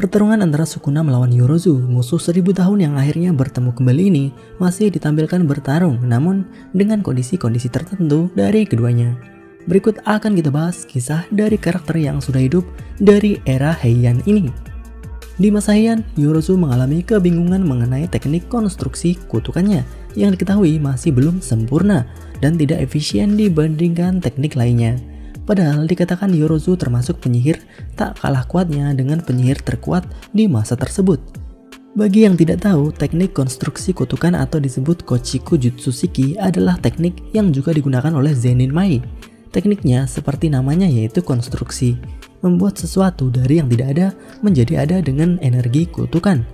Pertarungan antara Sukuna melawan Yorozu, musuh 1000 tahun yang akhirnya bertemu kembali ini, masih ditampilkan bertarung, namun dengan kondisi-kondisi tertentu dari keduanya. Berikut akan kita bahas kisah dari karakter yang sudah hidup dari era Heian ini. Di masa Heian, Yorozu mengalami kebingungan mengenai teknik konstruksi kutukannya yang diketahui masih belum sempurna dan tidak efisien dibandingkan teknik lainnya. Padahal dikatakan Yorozu termasuk penyihir tak kalah kuatnya dengan penyihir terkuat di masa tersebut. Bagi yang tidak tahu, teknik konstruksi kutukan atau disebut Kochiku Jutsu Shiki adalah teknik yang juga digunakan oleh Zenin Mai. Tekniknya seperti namanya yaitu konstruksi, membuat sesuatu dari yang tidak ada menjadi ada dengan energi kutukan.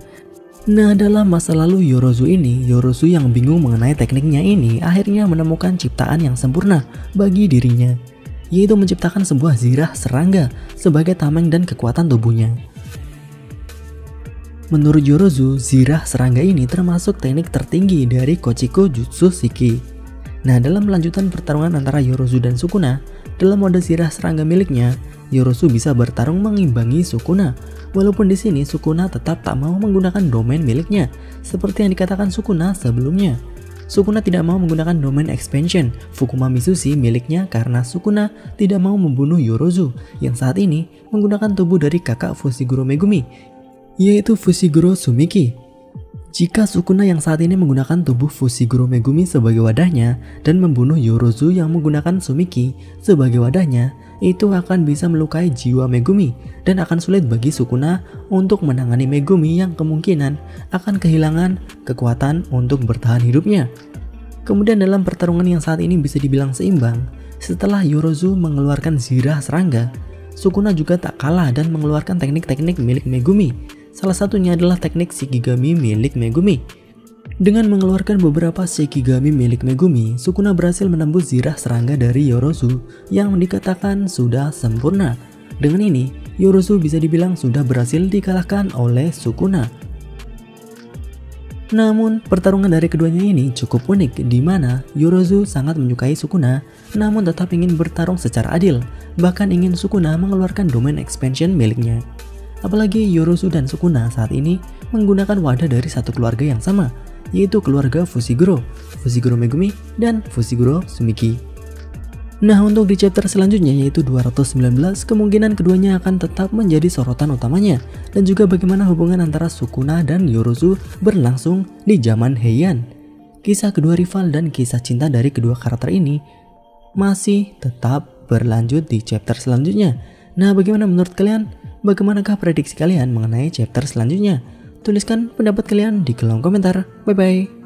Nah, dalam masa lalu Yorozu ini, Yorozu yang bingung mengenai tekniknya ini akhirnya menemukan ciptaan yang sempurna bagi dirinya, yaitu menciptakan sebuah zirah serangga sebagai tameng dan kekuatan tubuhnya. Menurut Yorozu, zirah serangga ini termasuk teknik tertinggi dari Kochiku Jutsu Shiki. Nah, dalam lanjutan pertarungan antara Yorozu dan Sukuna, dalam mode zirah serangga miliknya, Yorozu bisa bertarung mengimbangi Sukuna. Walaupun di sini Sukuna tetap tak mau menggunakan domain miliknya, seperti yang dikatakan Sukuna sebelumnya. Sukuna tidak mau menggunakan domain expansion Fukuma Mitsushi miliknya karena Sukuna tidak mau membunuh Yorozu yang saat ini menggunakan tubuh dari kakak Fushiguro Megumi, yaitu Fushiguro Sumiki. Jika Sukuna yang saat ini menggunakan tubuh Fushiguro Megumi sebagai wadahnya dan membunuh Yorozu yang menggunakan Sumiki sebagai wadahnya, itu akan bisa melukai jiwa Megumi dan akan sulit bagi Sukuna untuk menangani Megumi yang kemungkinan akan kehilangan kekuatan untuk bertahan hidupnya. Kemudian dalam pertarungan yang saat ini bisa dibilang seimbang, setelah Yorozu mengeluarkan zirah serangga, Sukuna juga tak kalah dan mengeluarkan teknik-teknik milik Megumi. Salah satunya adalah teknik Shikigami milik Megumi. Dengan mengeluarkan beberapa Shikigami milik Megumi, Sukuna berhasil menembus zirah serangga dari Yorozu yang dikatakan sudah sempurna. Dengan ini, Yorozu bisa dibilang sudah berhasil dikalahkan oleh Sukuna. Namun, pertarungan dari keduanya ini cukup unik, di mana Yorozu sangat menyukai Sukuna, namun tetap ingin bertarung secara adil, bahkan ingin Sukuna mengeluarkan domain expansion miliknya. Apalagi Yorozu dan Sukuna saat ini menggunakan wadah dari satu keluarga yang sama, yaitu keluarga Fushiguro, Fushiguro Megumi, dan Fushiguro Sumiki. Nah, untuk di chapter selanjutnya yaitu 219, kemungkinan keduanya akan tetap menjadi sorotan utamanya, dan juga bagaimana hubungan antara Sukuna dan Yorozu berlangsung di zaman Heian. Kisah kedua rival dan kisah cinta dari kedua karakter ini masih tetap berlanjut di chapter selanjutnya. Nah, bagaimana menurut kalian? Bagaimanakah prediksi kalian mengenai chapter selanjutnya? Tuliskan pendapat kalian di kolom komentar. Bye bye.